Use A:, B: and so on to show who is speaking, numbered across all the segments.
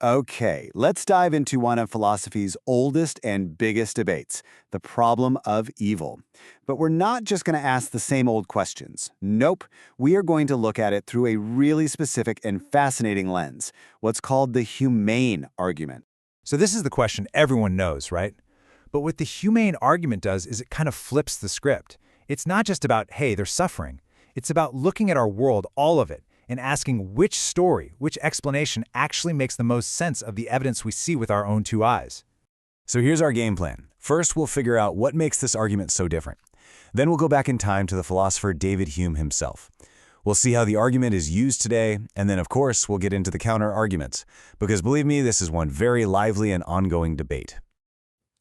A: Okay, let's dive into one of philosophy's oldest and biggest debates, the problem of evil. But we're not just going to ask the same old questions. Nope, we are going to look at it through a really specific and fascinating lens, what's called the humane argument.
B: So this is the question everyone knows, right? But what the humane argument does is it kind of flips the script. It's not just about, hey, they're suffering. It's about looking at our world, all of it, and asking which story, which explanation actually makes the most sense of the evidence we see with our own two eyes.
C: So here's our game plan. First, we'll figure out what makes this argument so different. Then we'll go back in time to the philosopher David Hume himself. We'll see how the argument is used today, and then, of course, we'll get into the counter-arguments. Because believe me, this is one very lively and ongoing debate.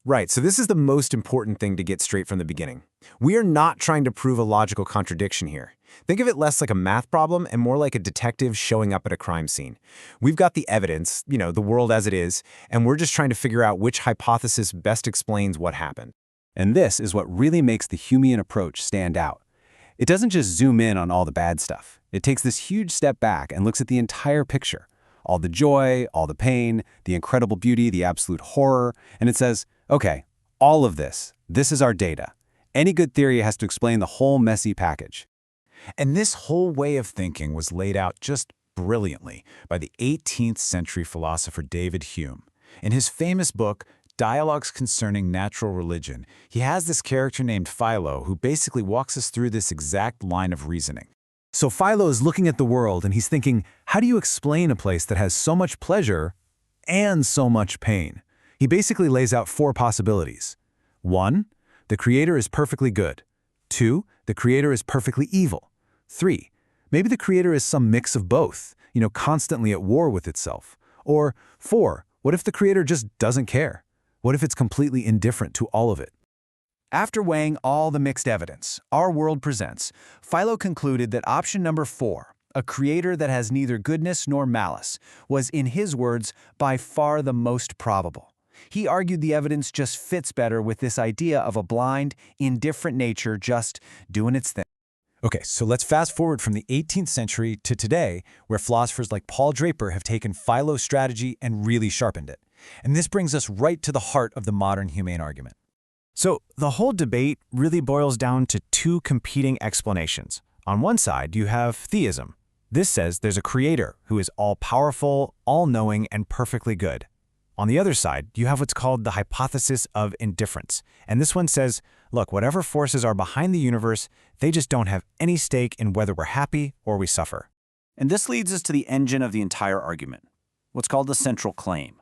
D: Right, so this is the most important thing to get straight from the beginning. We are not trying to prove a logical contradiction here. Think of it less like a math problem and more like a detective showing up at a crime scene. We've got the evidence, the world as it is, and we're just trying to figure out which hypothesis best explains what happened.
C: And this is what really makes the Humean approach stand out. It doesn't just zoom in on all the bad stuff. It takes this huge step back and looks at the entire picture. All the joy, all the pain, the incredible beauty, the absolute horror, and it says, okay, all of this is our data. Any good theory has to explain the whole messy package.
E: And this whole way of thinking was laid out just brilliantly by the 18th century philosopher David Hume. In his famous book, Dialogues Concerning Natural Religion, he has this character named Philo who basically walks us through this exact line of reasoning.
C: So Philo is looking at the world and he's thinking, how do you explain a place that has so much pleasure and so much pain? He basically lays out four possibilities. 1, the creator is perfectly good. 2, the creator is perfectly evil. 3, maybe the creator is some mix of both, constantly at war with itself. Or 4, what if the creator just doesn't care? What if it's completely indifferent to all of it?
F: After weighing all the mixed evidence our world presents, Philo concluded that option number 4, a creator that has neither goodness nor malice, was, in his words, by far the most probable. He argued the evidence just fits better with this idea of a blind, indifferent nature just doing its thing.
B: Okay, so let's fast forward from the 18th century to today, where philosophers like Paul Draper have taken Philo's strategy and really sharpened it. And this brings us right to the heart of the modern humane argument.
D: So the whole debate really boils down to two competing explanations. On one side, you have theism. This says there's a creator who is all-powerful, all-knowing, and perfectly good. On the other side, you have what's called the hypothesis of indifference. And this one says, look, whatever forces are behind the universe, they just don't have any stake in whether we're happy or we suffer.
F: And this leads us to the engine of the entire argument, what's called the central claim.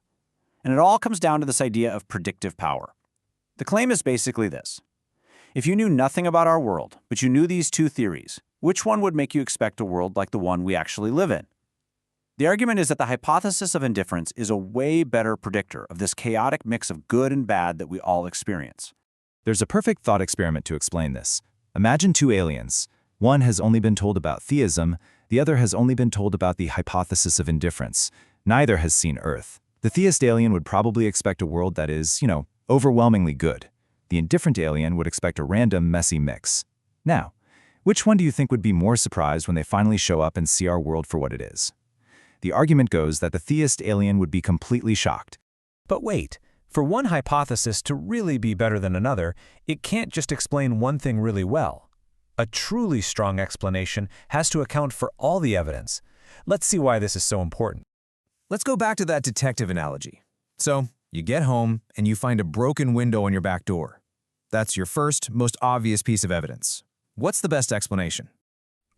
F: And it all comes down to this idea of predictive power. The claim is basically this. If you knew nothing about our world, but you knew these two theories, which one would make you expect a world like the one we actually live in? The argument is that the hypothesis of indifference is a way better predictor of this chaotic mix of good and bad that we all experience.
C: There's a perfect thought experiment to explain this. Imagine two aliens. One has only been told about theism, the other has only been told about the hypothesis of indifference. Neither has seen Earth. The theist alien would probably expect a world that is, overwhelmingly good. The indifferent alien would expect a random, messy mix. Now, which one do you think would be more surprised when they finally show up and see our world for what it is? The argument goes that the theist alien would be completely shocked.
B: But wait, for one hypothesis to really be better than another, it can't just explain one thing really well. A truly strong explanation has to account for all the evidence. Let's see why this is so important.
D: Let's go back to that detective analogy. So, you get home and you find a broken window on your back door. That's your first, most obvious piece of evidence. What's the best explanation?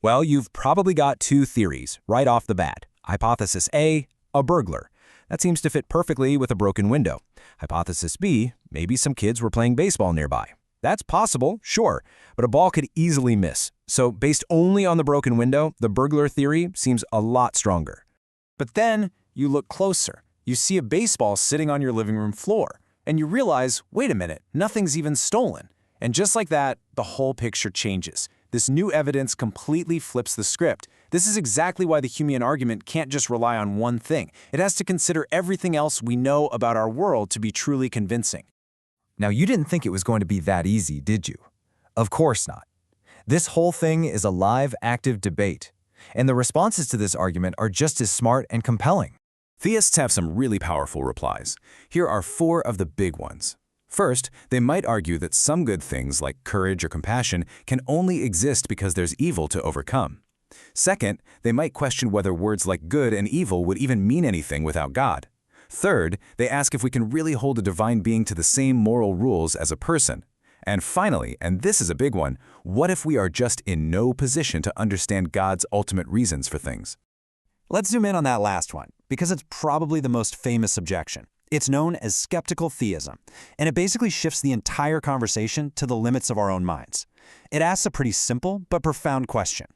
C: Well, you've probably got two theories right off the bat. Hypothesis A, a burglar. That seems to fit perfectly with a broken window. Hypothesis B, maybe some kids were playing baseball nearby. That's possible, sure, but a ball could easily miss. So based only on the broken window, the burglar theory seems a lot stronger.
F: But then you look closer. You see a baseball sitting on your living room floor, and you realize, wait a minute, nothing's even stolen. And just like that, the whole picture changes. This new evidence completely flips the script. This is exactly why the Humean argument can't just rely on one thing. It has to consider everything else we know about our world to be truly convincing.
D: Now, you didn't think it was going to be that easy, did you? Of course not. This whole thing is a live, active debate. And the responses to this argument are just as smart and compelling.
E: Theists have some really powerful replies. Here are 4 of the big ones. First, they might argue that some good things like courage or compassion can only exist because there's evil to overcome. Second, they might question whether words like good and evil would even mean anything without God. Third, they ask if we can really hold a divine being to the same moral rules as a person. And finally, and this is a big one, what if we are just in no position to understand God's ultimate reasons for things?
F: Let's zoom in on that last one, because it's probably the most famous objection. It's known as skeptical theism, and it basically shifts the entire conversation to the limits of our own minds. It asks a pretty simple but profound question.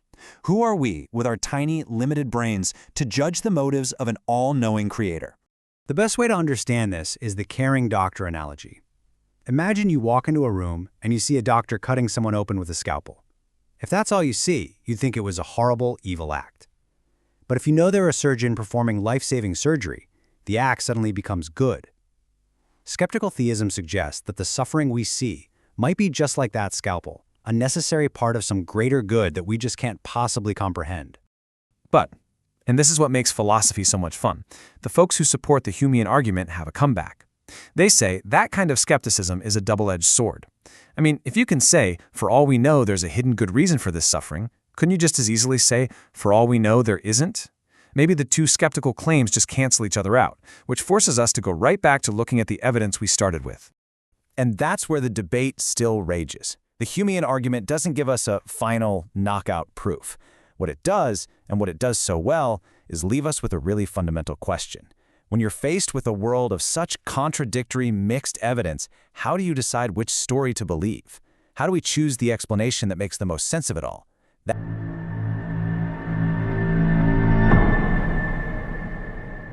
F: Who are we, with our tiny, limited brains, to judge the motives of an all-knowing creator?
B: The best way to understand this is the caring doctor analogy. Imagine you walk into a room and you see a doctor cutting someone open with a scalpel. If that's all you see, you'd think it was a horrible, evil act. But if you know they're a surgeon performing life-saving surgery, the act suddenly becomes good. Skeptical theism suggests that the suffering we see might be just like that scalpel, a necessary part of some greater good that we just can't possibly comprehend.
G: But, and this is what makes philosophy so much fun, the folks who support the Humean argument have a comeback. They say that kind of skepticism is a double-edged sword. I mean, if you can say, for all we know there's a hidden good reason for this suffering, couldn't you just as easily say, for all we know there isn't? Maybe the two skeptical claims just cancel each other out, which forces us to go right back to looking at the evidence we started with.
F: And that's where the debate still rages. The Humean argument doesn't give us a final knockout proof. What it does, and what it does so well, is leave us with a really fundamental question. When you're faced with a world of such contradictory, mixed evidence, how do you decide which story to believe? How do we choose the explanation that makes the most sense of it all?